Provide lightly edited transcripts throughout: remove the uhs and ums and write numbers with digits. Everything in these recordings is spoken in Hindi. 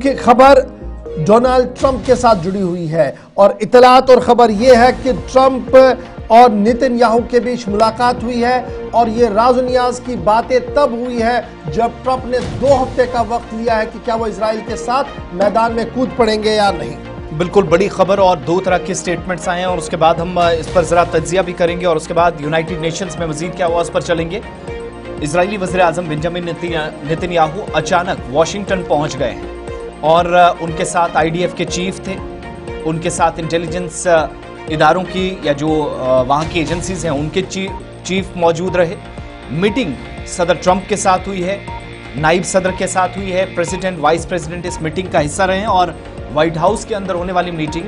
की खबर डोनाल्ड ट्रंप के साथ जुड़ी हुई है और इतलात और खबर यह है कि ट्रंप और नेतन्याहू के बीच मुलाकात हुई है और ये राज नियाज की बातें तब हुई है जब ट्रंप ने 2 हफ्ते का वक्त लिया है कि क्या वो इजराइल के साथ मैदान में कूद पड़ेंगे या नहीं। बिल्कुल बड़ी खबर और 2 तरह के स्टेटमेंट्स आए हैं और उसके बाद हम इस पर जरा तज्जिया भी करेंगे और उसके बाद यूनाइटेड नेशंस में मजीद क्या हुआ उस पर चलेंगे। इजरायली वज़ीर आज़म बेंजामिन नेतन्याहू अचानक वॉशिंगटन पहुंच गए हैं और उनके साथ IDF के चीफ थे, उनके साथ इंटेलिजेंस इदारों की या जो वहाँ की एजेंसीज हैं उनके चीफ मौजूद रहे। मीटिंग सदर ट्रंप के साथ हुई है, नायब सदर के साथ हुई है, प्रेसिडेंट वाइस प्रेसिडेंट इस मीटिंग का हिस्सा रहे हैं और व्हाइट हाउस के अंदर होने वाली मीटिंग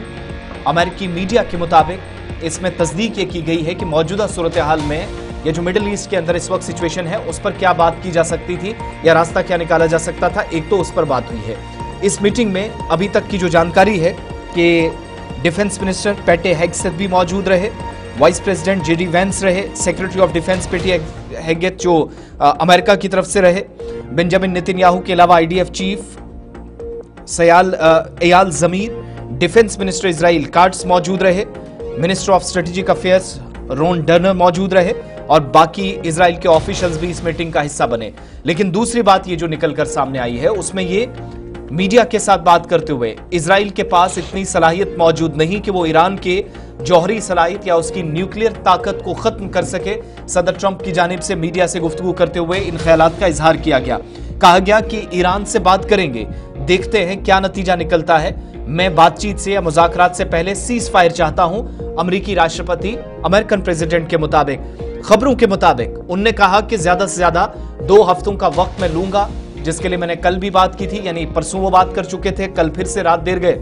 अमेरिकी मीडिया के मुताबिक इसमें तस्दीक ये की गई है कि मौजूदा सूरत हाल में ये जो मिडिल ईस्ट के अंदर इस वक्त सिचुएशन है उस पर क्या बात की जा सकती थी या रास्ता क्या निकाला जा सकता था, एक तो उस पर बात हुई है। इस मीटिंग में अभी तक की जो जानकारी है कि डिफेंस मिनिस्टर पेटे हेगसेथ भी मौजूद रहे, वाइस प्रेसिडेंट JD वैंस रहे, सेक्रेटरी ऑफ डिफेंस पेटी हेगेथ जो अमेरिका की तरफ से रहे, बेंजामिन नेतन्याहू के अलावा IDF चीफ एयाल ज़मीर, डिफेंस मिनिस्टर इजराइल काट्स मौजूद रहे, मिनिस्टर ऑफ स्ट्रेटेजिक अफेयर्स रोन डर्नर मौजूद रहे और बाकी इजराइल के ऑफिशियल्स भी इस मीटिंग का हिस्सा बने। लेकिन दूसरी बात ये जो निकलकर सामने आई है उसमें ये मीडिया के साथ बात करते हुए इजराइल के पास इतनी सलाहियत मौजूद नहीं कि वो ईरान के जौहरी सलाहियत या उसकी न्यूक्लियर ताकत को खत्म कर सके। सदर ट्रंप की जानिब से मीडिया से गुफ्तगू करते हुए इन ख्यालात का इजहार किया गया, कहा गया कि ईरान से बात करेंगे, देखते हैं क्या नतीजा निकलता है। मैं बातचीत से या मुज़ाकरात से पहले सीज फायर चाहता हूं। अमेरिकी राष्ट्रपति अमेरिकन प्रेसिडेंट के मुताबिक, खबरों के मुताबिक उनने कहा कि ज्यादा से ज्यादा 2 हफ्तों का वक्त मैं लूंगा, जिसके लिए मैंने कल भी बात की थी, यानी परसों वो बात कर चुके थे, कल फिर से रात देर गए,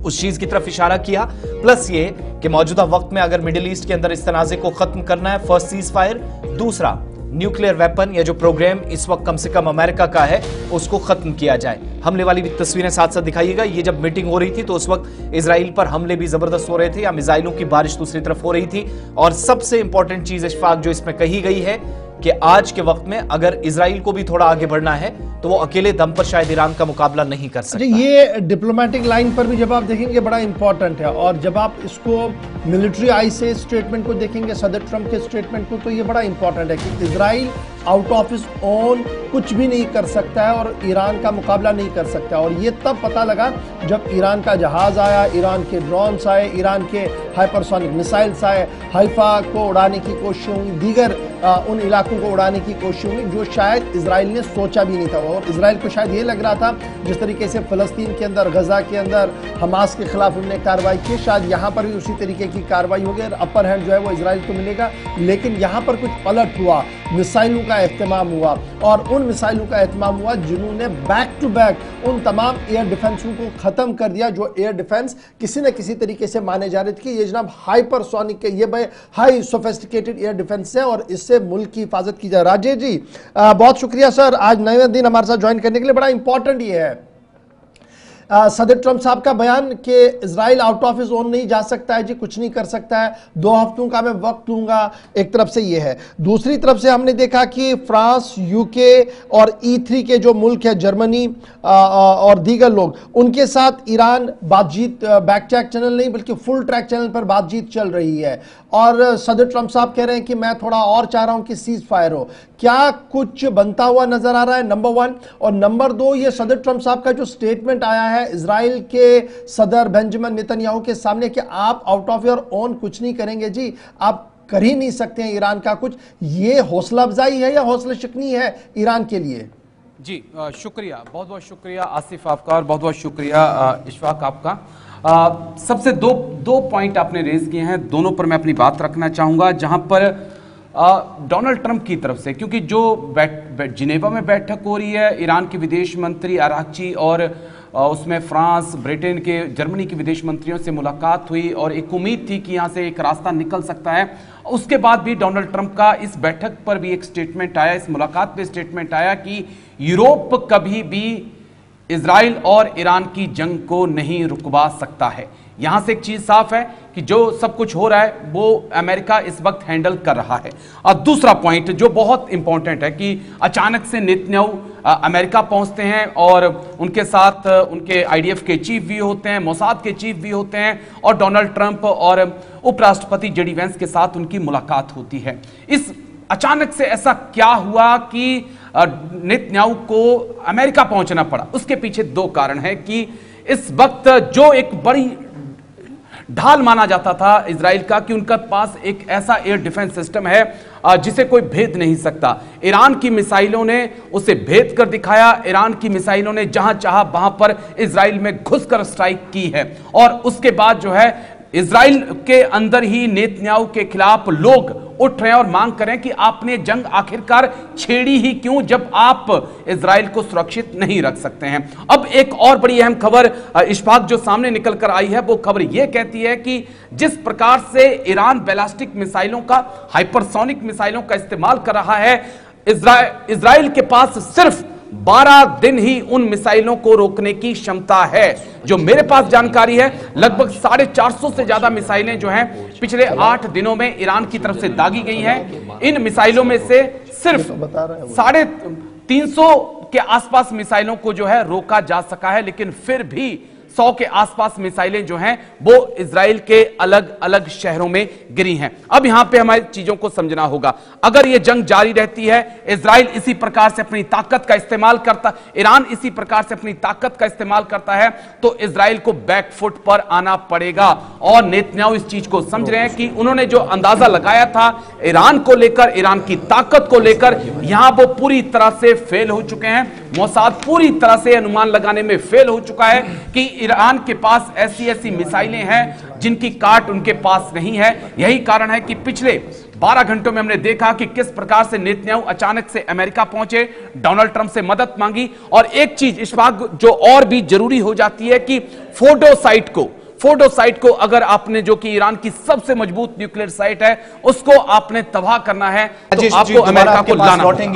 उस चीज की तरफ इशारा किया। प्लस ये कि मौजूदा वक्त में अगर मिडिल ईस्ट के अंदर इस तनाज़े को खत्म करना है, फर्स्ट सीज फायर, दूसरा न्यूक्लियर वेपन या जो प्रोग्राम इस वक्त कम से कम अमेरिका का है उसको खत्म किया जाए। हमले वाली भी तस्वीरें साथ साथ दिखाइएगा। ये जब मीटिंग हो रही थी तो उस वक्त इजराइल पर हमले भी जबरदस्त हो रहे थे या मिसाइलों की बारिश दूसरी तरफ हो रही थी। और सबसे इंपॉर्टेंट चीज इशफाक जो इसमें कही गई है कि आज के वक्त में अगर इजराइल को भी थोड़ा आगे बढ़ना है तो वो अकेले दम पर शायद ईरान का मुकाबला नहीं कर सकता। ये डिप्लोमेटिक लाइन पर भी जब आप देखेंगे बड़ा इंपॉर्टेंट है और जब आप इसको मिलिट्री आई से स्टेटमेंट को देखेंगे, सदर ट्रंप के स्टेटमेंट को, तो ये बड़ा इंपॉर्टेंट है कि Israel out of is own कुछ भी नहीं कर सकता है और ईरान का मुकाबला नहीं कर सकता। और ये तब पता लगा जब ईरान का जहाज आया, ईरान के ड्रोन्स आए, ईरान के हाइपरसोनिक मिसाइल्स आए, हाइफा को उड़ाने की कोशिश हुई, दीगर उन इलाकों को उड़ाने की कोशिश हुई जो शायद इजराइल ने सोचा भी नहीं था। और इजराइल को शायद ये लग रहा था जिस तरीके से फ़लस्तीन के अंदर, गजा के अंदर हमास के खिलाफ उन्होंने कार्रवाई की, शायद यहाँ पर भी उसी तरीके की कार्रवाई होगी और अपर हैंड जो है वो इजराइल को मिलेगा। लेकिन यहाँ पर कुछ पलट हुआ, मिसाइलों का एहतमाम हुआ और उन मिसाइलों का एहतमाम हुआ जिन्होंने बैक टू बैक उन तमाम एयर डिफेंसों को ख़त्म कर दिया जो एयर डिफेंस किसी न किसी तरीके से माने जा रहे थे कि ये जनाब हाइपरसोनिक के, ये हाई सोफिस्टिकेटेड एयर डिफेंस है और इससे मुल्क की हिफाजत की जाए। राजेश जी बहुत शुक्रिया सर, आज नए दिन हमारे साथ ज्वाइन करने के लिए। बड़ा इंपॉर्टेंट ये है सदर ट्रंप साहब का बयान कि Israel out of his own नहीं जा सकता है जी, कुछ नहीं कर सकता है, 2 हफ्तों का मैं वक्त लूंगा। एक तरफ से ये है, दूसरी तरफ से हमने देखा कि फ्रांस, UK और E3 के जो मुल्क है, जर्मनी और दीगर लोग, उनके साथ ईरान बातचीत बैक ट्रैक चैनल नहीं बल्कि फुल ट्रैक चैनल पर बातचीत चल रही है और सदर ट्रंप साहब कह रहे हैं कि मैं थोड़ा और चाह रहा हूं कि सीज फायर हो। क्या कुछ बनता हुआ नजर आ रहा है, नंबर 1। और नंबर 2, ये सदर ट्रंप साहब का जो स्टेटमेंट आया है इजराइल के सदर बेंजामिन नेतन्याहू के सामने कि आप आउट ऑफ योर ओन कुछ नहीं करेंगे जी, आप कर ही नहीं सकते हैं ईरान का कुछ, ये हौसला अफजाई है या हौसला शिकनी है ईरान के लिए? जी शुक्रिया, बहुत बहुत शुक्रिया आसिफ आपका और बहुत बहुत शुक्रिया इशफाक आपका। सबसे दो पॉइंट आपने रेज किए हैं, दोनों पर मैं अपनी बात रखना चाहूँगा। जहाँ पर डोनाल्ड ट्रंप की तरफ से, क्योंकि जो जिनेवा में बैठक हो रही है, ईरान के विदेश मंत्री अरागची और उसमें फ्रांस, ब्रिटेन के, जर्मनी के विदेश मंत्रियों से मुलाकात हुई और एक उम्मीद थी कि यहाँ से एक रास्ता निकल सकता है। उसके बाद भी डोनाल्ड ट्रंप का इस बैठक पर भी एक स्टेटमेंट आया, इस मुलाकात पे स्टेटमेंट आया कि यूरोप कभी भी इजराइल और ईरान की जंग को नहीं रुकवा सकता है। यहां से एक चीज साफ है कि जो सब कुछ हो रहा है वो अमेरिका इस वक्त हैंडल कर रहा है। और दूसरा पॉइंट जो बहुत इंपॉर्टेंट है कि अचानक से नेतन्याहू अमेरिका पहुंचते हैं और उनके साथ उनके आईडीएफ के चीफ भी होते हैं, मोसाद के चीफ भी होते हैं, और डोनाल्ड ट्रंप और उपराष्ट्रपति जेडी वेंस के साथ उनकी मुलाकात होती है। इस अचानक से ऐसा क्या हुआ कि नेतन्याहू को अमेरिका पहुंचना पड़ा? उसके पीछे दो कारण है कि इस वक्त जो एक बड़ी ढाल माना जाता था इजराइल का कि उनका पास एक ऐसा एयर डिफेंस सिस्टम है जिसे कोई भेद नहीं सकता। ईरान की मिसाइलों ने उसे भेद कर दिखाया। ईरान की मिसाइलों ने जहां चाहा वहां पर इजराइल में घुसकर स्ट्राइक की है, और उसके बाद जो है इजराइल के अंदर ही नेतन्याहू के खिलाफ लोग उठ रहे हैं और मांग करें कि आपने जंग आखिरकार छेड़ी ही क्यों जब आप इजराइल को सुरक्षित नहीं रख सकते हैं। अब एक और बड़ी अहम खबर इशफाक जो सामने निकल कर आई है, वो खबर यह कहती है कि जिस प्रकार से ईरान बैलिस्टिक मिसाइलों का, हाइपरसोनिक मिसाइलों का इस्तेमाल कर रहा है, इजराइल के पास सिर्फ 12 दिन ही उन मिसाइलों को रोकने की क्षमता है। जो मेरे पास जानकारी है, लगभग 450 से ज्यादा मिसाइलें जो हैं पिछले 8 दिनों में ईरान की तरफ से दागी गई हैं। इन मिसाइलों में से सिर्फ 350 के आसपास मिसाइलों को जो है रोका जा सका है, लेकिन फिर भी 100 के आसपास मिसाइलें जो हैं वो इजराइल के अलग अलग शहरों में गिरी हैं। अब यहां पे हमारी चीजों को समझना होगा। अगर ये जंग जारी रहती है, इजराइल इसी प्रकार से अपनी ताकत का इस्तेमाल करता, ईरान इसी प्रकार से अपनी ताकत का इस्तेमाल करता है, तो इजराइल को बैकफुट पर आना पड़ेगा। और नेतन्याहू इस चीज को समझ रहे हैं कि उन्होंने जो अंदाजा लगाया था ईरान को लेकर, ईरान की ताकत को लेकर, यहां वो पूरी तरह से फेल हो चुके हैं। मोसाद पूरी तरह से अनुमान लगाने में फेल हो चुका है कि ईरान के पास ऐसी ऐसी मिसाइलें हैं जिनकी काट उनके पास नहीं है। यही कारण है कि पिछले 12 घंटों में हमने देखा कि किस प्रकार से नेतन्याहू अचानक से अमेरिका पहुंचे, डोनाल्ड ट्रंप से मदद मांगी। और एक चीज इशफाक जो और भी जरूरी हो जाती है कि फोर्डो साइट को अगर आपने, जो कि ईरान की सबसे मजबूत न्यूक्लियर साइट है, उसको आपने तबाह करना है तो आपको अमेरिका को लाना होगा।